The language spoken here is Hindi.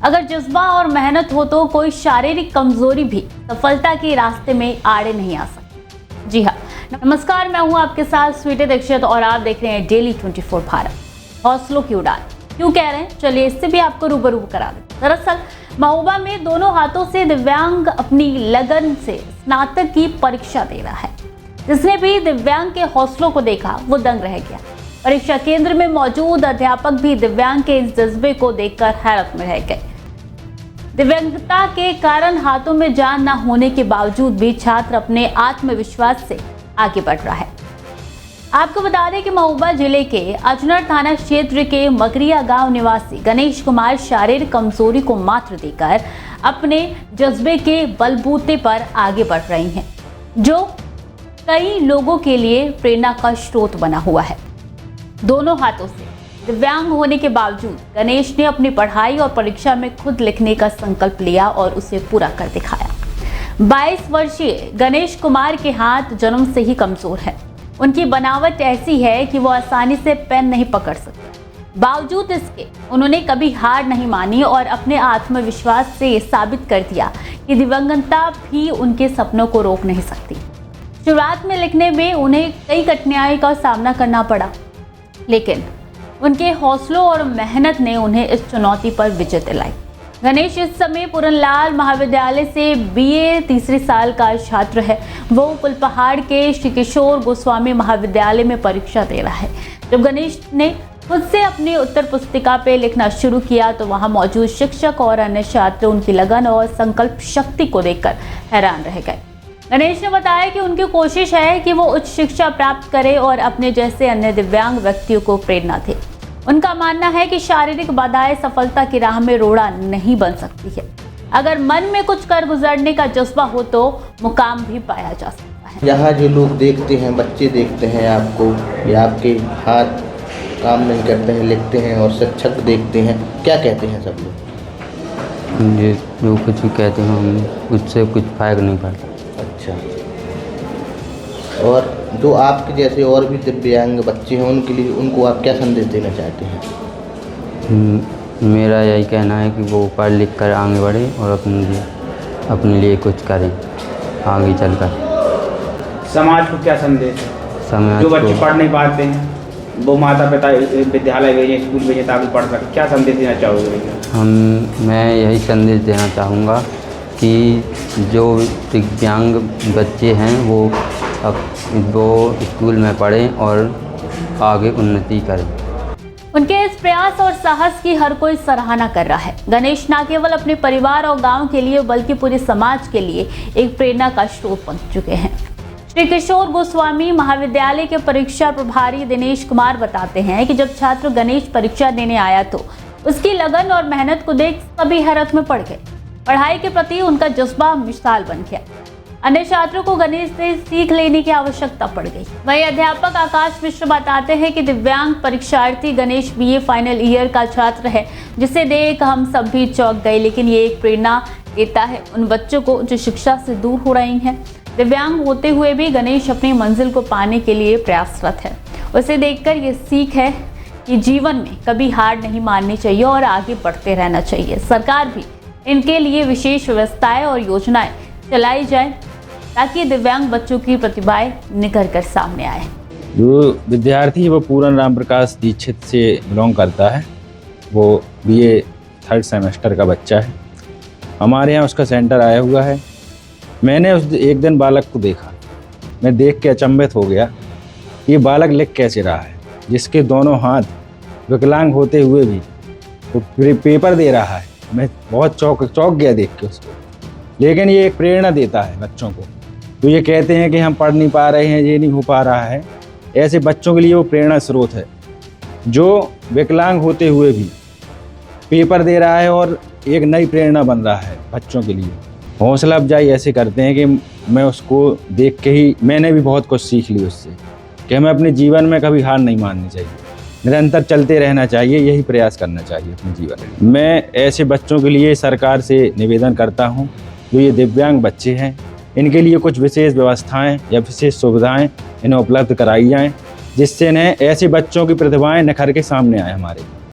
अगर जज्बा और मेहनत हो तो कोई शारीरिक कमजोरी भी सफलता के रास्ते में आड़े नहीं आ सकती। जी हाँ, नमस्कार, मैं हूँ आपके साथ स्वीटी दीक्षित और आप देख रहे हैं डेली 24 भारत। हौसलों की उड़ान क्यों कह रहे हैं, चलिए इससे भी आपको रूबरू करा दें। दरअसल महोबा में दोनों हाथों से दिव्यांग अपनी लगन से स्नातक की परीक्षा दे रहा है। जिसने भी दिव्यांग के हौसलों को देखा वो दंग रह गया। परीक्षा केंद्र में मौजूद अध्यापक भी दिव्यांग के इस जज्बे को देखकर हैरत में रह गए। दिव्यांगता के कारण हाथों में जान न होने के बावजूद भी छात्र अपने आत्मविश्वास से आगे बढ़ रहा है। आपको बता दें कि महोबा जिले के अजनर थाना क्षेत्र के मगरिया गांव निवासी गणेश कुमार शारीरिक कमजोरी को मात्र देकर अपने जज्बे के बलबूते पर आगे बढ़ रहे हैं, जो कई लोगों के लिए प्रेरणा का स्रोत बना हुआ है। दोनों हाथों से दिव्यांग होने के बावजूद गणेश ने अपनी पढ़ाई और परीक्षा में खुद लिखने का संकल्प लिया और उसे पूरा कर दिखाया। 22 वर्षीय गणेश कुमार के हाथ जन्म से ही कमजोर है। उनकी बनावट ऐसी है कि वो आसानी से पेन नहीं पकड़ सकते। बावजूद इसके उन्होंने कभी हार नहीं मानी और अपने आत्मविश्वास से ये साबित कर दिया कि दिव्यांगता भी उनके सपनों को रोक नहीं सकती। शुरुआत में लिखने में उन्हें कई कठिनाइयों का सामना करना पड़ा, लेकिन उनके हौसलों और मेहनत ने उन्हें इस चुनौती पर विजय दिलाई। गणेश इस समय पूरनलाल महाविद्यालय से बीए तीसरे साल का छात्र है। वो पुलपहाड़ के श्री किशोर गोस्वामी महाविद्यालय में परीक्षा दे रहा है। जब गणेश ने खुद से अपनी उत्तर पुस्तिका पे लिखना शुरू किया तो वहां मौजूद शिक्षक और अन्य छात्र उनकी लगन और संकल्प शक्ति को देखकर हैरान रह गए। गणेश ने बताया कि उनकी कोशिश है कि वो उच्च शिक्षा प्राप्त करे और अपने जैसे अन्य दिव्यांग व्यक्तियों को प्रेरणा दे। उनका मानना है कि शारीरिक बाधाएं सफलता की राह में रोड़ा नहीं बन सकती है। अगर मन में कुछ कर गुजरने का जज्बा हो तो मुकाम भी पाया जा सकता है। यहाँ जो लोग देखते हैं, बच्चे देखते हैं आपको, या आपके हाथ काम नहीं करते हैं, लिखते हैं, और शिक्षक देखते हैं, क्या कहते हैं सब लोग? ये जो कुछ भी कहते हैं उससे कुछ फायदा नहीं पड़ता। अच्छा, और जो आपके जैसे और भी दिव्यांग बच्चे हैं उनके लिए, उनको आप क्या संदेश देना चाहते हैं? मेरा यही कहना है कि वो पढ़ लिख कर आगे बढ़े और अपने लिए कुछ करे आगे चलकर। समाज को क्या संदेश है? समाज जो बच्चे पढ़ नहीं पाते हैं वो माता पिता विद्यालय भेजें, स्कूल भेजें ताकि पढ़ सकें, क्या संदेश देना चाहोगे? मैं यही संदेश देना चाहूँगा कि जो दिव्यांग बच्चे हैं वो स्कूल में पढ़ें और आगे उन्नति करें। उनके इस प्रयास और साहस की हर कोई सराहना कर रहा है। गणेश न केवल अपने परिवार और गांव के लिए बल्कि पूरे समाज के लिए एक प्रेरणा का स्रोत बन चुके हैं। श्री किशोर गोस्वामी महाविद्यालय के परीक्षा प्रभारी दिनेश कुमार बताते हैं कि जब छात्र गणेश परीक्षा देने आया तो उसकी लगन और मेहनत को देख सभी हैरत में पड़ गए। पढ़ाई के प्रति उनका जज्बा मिसाल बन गया। अन्य छात्रों को गणेश से सीख लेने की आवश्यकता पड़ गई। वहीं अध्यापक आकाश मिश्र बताते हैं कि दिव्यांग परीक्षार्थी गणेश बीए फाइनल ईयर का छात्र है, जिसे देख हम सब भी चौंक गए, लेकिन ये एक प्रेरणा देता है उन बच्चों को जो शिक्षा से दूर हो रही हैं। दिव्यांग होते हुए भी गणेश अपनी मंजिल को पाने के लिए प्रयासरत है। उसे देखकर ये सीख है कि जीवन में कभी हार नहीं माननी चाहिए और आगे बढ़ते रहना चाहिए। सरकार भी इनके लिए विशेष व्यवस्थाएं और योजनाएं चलाई जाए ताकि दिव्यांग बच्चों की प्रतिभाएं निखर कर सामने आए। जो विद्यार्थी है वो पूरन राम प्रकाश दीक्षित से बिलोंग करता है। वो बीए 3rd सेमेस्टर का बच्चा है। हमारे यहाँ उसका सेंटर आया हुआ है। मैंने उस एक दिन बालक को देखा, मैं देख के अचंभित हो गया। ये बालक लिख कैसे रहा है, जिसके दोनों हाथ विकलांग होते हुए भी वो पेपर दे रहा है। मैं बहुत चौंक गया देख के उसको। लेकिन ये एक प्रेरणा देता है बच्चों को। तो ये कहते हैं कि हम पढ़ नहीं पा रहे हैं, ये नहीं हो पा रहा है, ऐसे बच्चों के लिए वो प्रेरणा स्रोत है, जो विकलांग होते हुए भी पेपर दे रहा है और एक नई प्रेरणा बन रहा है बच्चों के लिए। हौसला अफजाई ऐसे करते हैं कि मैं उसको देख के ही मैंने भी बहुत कुछ सीख ली उससे, कि हमें अपने जीवन में कभी हार नहीं माननी चाहिए, निरंतर चलते रहना चाहिए, यही प्रयास करना चाहिए अपने जीवन में। मैं ऐसे बच्चों के लिए सरकार से निवेदन करता हूं, जो ये दिव्यांग बच्चे हैं, इनके लिए कुछ विशेष व्यवस्थाएं या विशेष सुविधाएं इन्हें उपलब्ध कराई जाएं, जिससे इन्हें ऐसे बच्चों की प्रतिभाएं निखर के सामने आए हमारे।